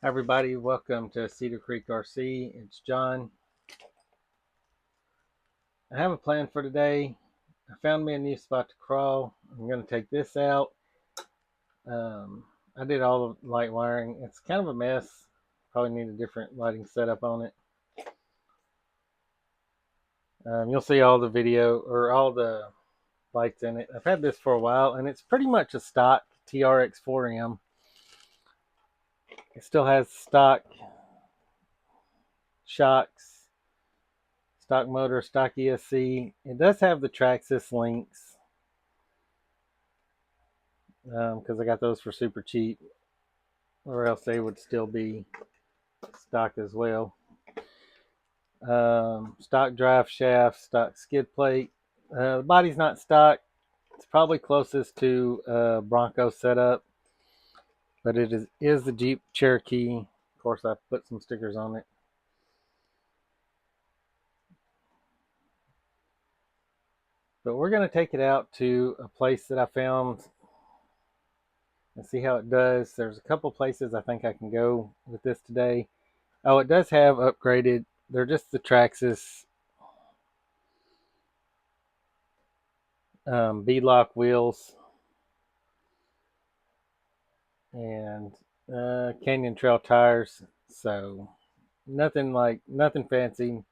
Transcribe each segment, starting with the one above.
Hi everybody, welcome to Cedar Creek RC. It's John. I have a plan for today. I found me a new spot to crawl. I'm going to take this out. Um, I did all the light wiring. It's kind of a mess. Probably need a different lighting setup on it. You'll see all the video or all the lights in it. I've had this for a while and it's pretty much a stock Trx4m. It still has stock shocks, stock motor, stock ESC. It does have the Traxxas links because I got those for super cheap, or else they would still be stock as well. Stock drive shaft, stock skid plate. The body's not stock. It's probably closest to Bronco setup, but it is the Jeep Cherokee. Of course, I put some stickers on it. But we're going to take it out to a place that I found and see how it does. There's a couple places I think I can go with this today. Oh, it does have upgraded. They're just the Traxxas beadlock wheels and Canyon Trail tires. So nothing fancy,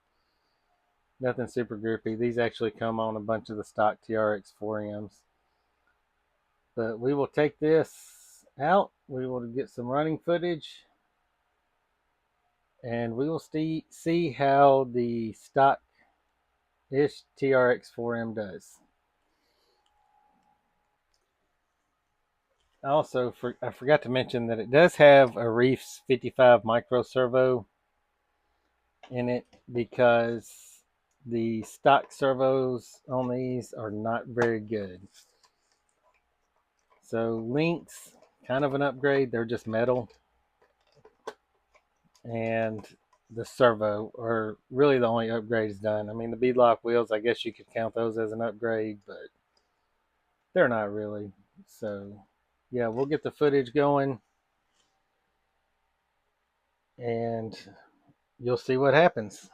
nothing super grippy. These actually come on a bunch of the stock TRX4Ms. But we will take this out. We will get some running footage, and we will see how the stock-ish TRX4M does. Also, I forgot to mention that it does have a Reefs 55 micro servo in it because the stock servos on these are not very good. So links, kind of an upgrade. They're just metal, and the servo are really the only upgrades done. I mean, the beadlock wheels, I guess you could count those as an upgrade, but they're not really. So yeah, we'll get the footage going and you'll see what happens.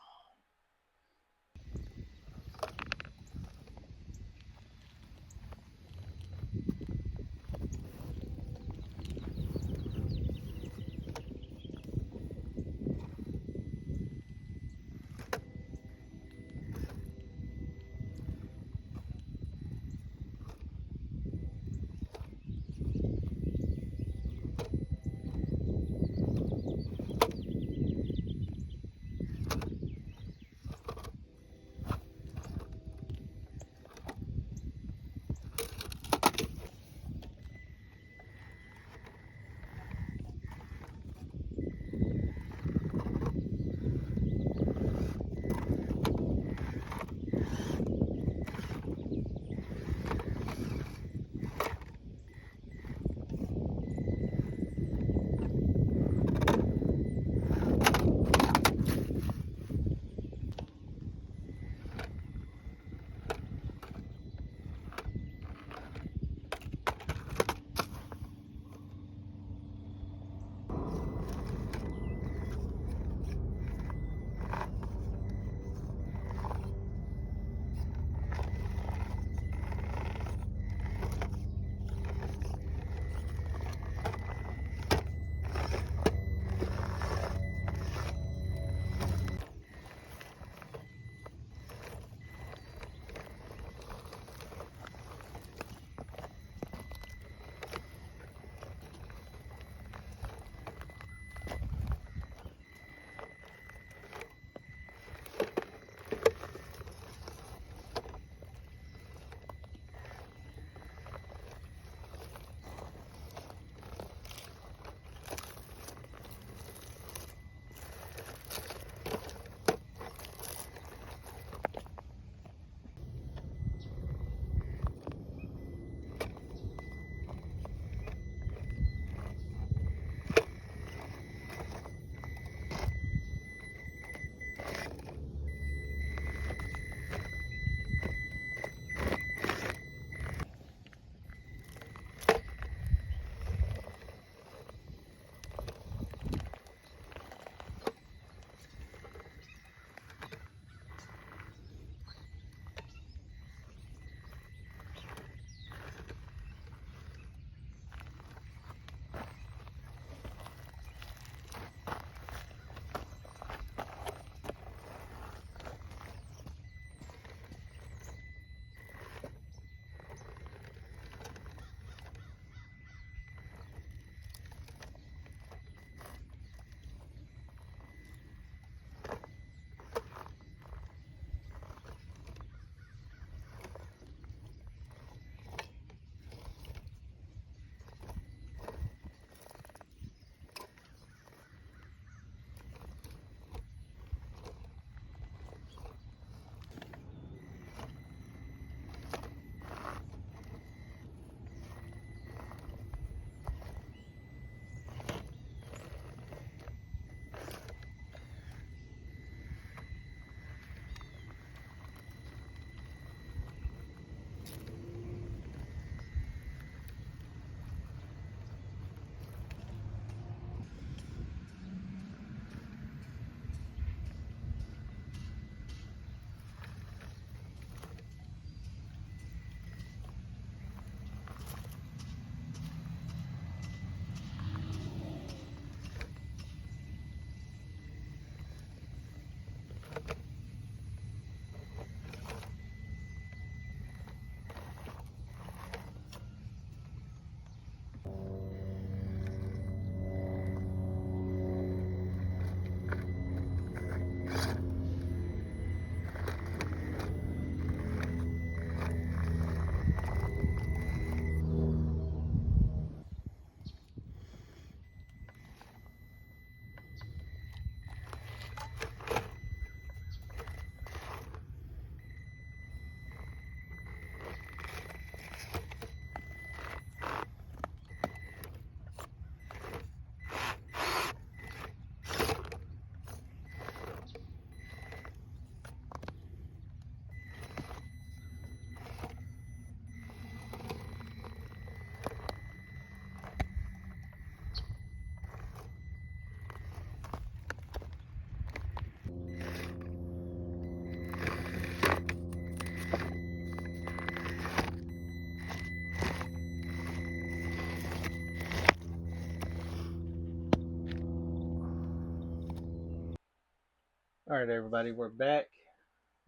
All right, everybody, we're back.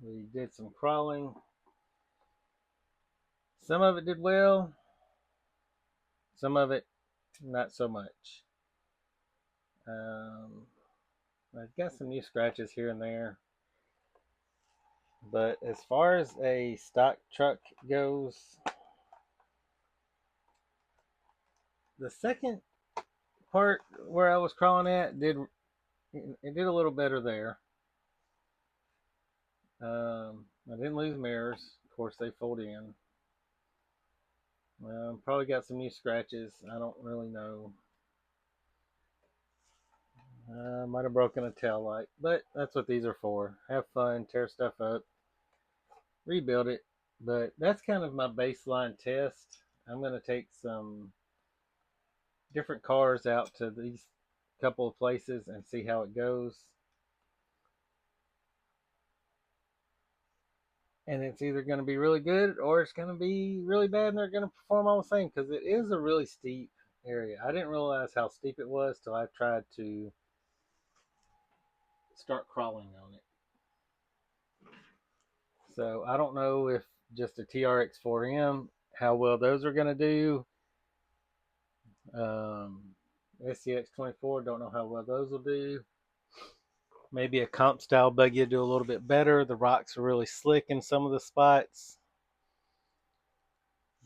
We did some crawling. Some of it did well, some of it not so much. I've got some new scratches here and there. But as far as a stock truck goes, the second part where I was crawling at it did a little better there. I didn't lose mirrors. Of course, they fold in. Probably got some new scratches. I don't really know. Might have broken a tail light, but that's what these are for. Have fun, tear stuff up, rebuild it. But that's kind of my baseline test. I'm going to take some different cars out to these couple of places and see how it goes. And it's either going to be really good or it's going to be really bad and they're going to perform all the same because it is a really steep area. I didn't realize how steep it was till I tried to start crawling on it. So I don't know if just a Trx4m, how well those are going to do. SCX24, don't know how well those will do. Maybe a comp style buggy will do a little bit better. The rocks are really slick in some of the spots.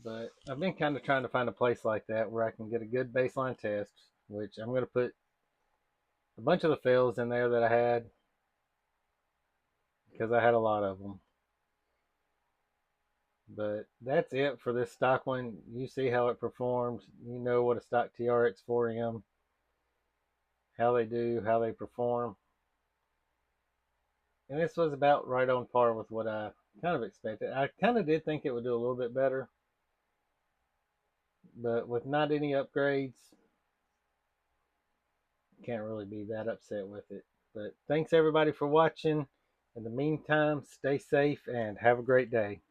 But I've been kind of trying to find a place like that where I can get a good baseline test, which I'm going to put a bunch of the fails in there that I had because I had a lot of them. But that's it for this stock one. You see how it performs. You know what a stock Trx4m, how they do, how they perform. And this was about right on par with what I kind of expected. I kind of did think it would do a little bit better. But with not any upgrades, can't really be that upset with it. But thanks everybody for watching. In the meantime, stay safe and have a great day.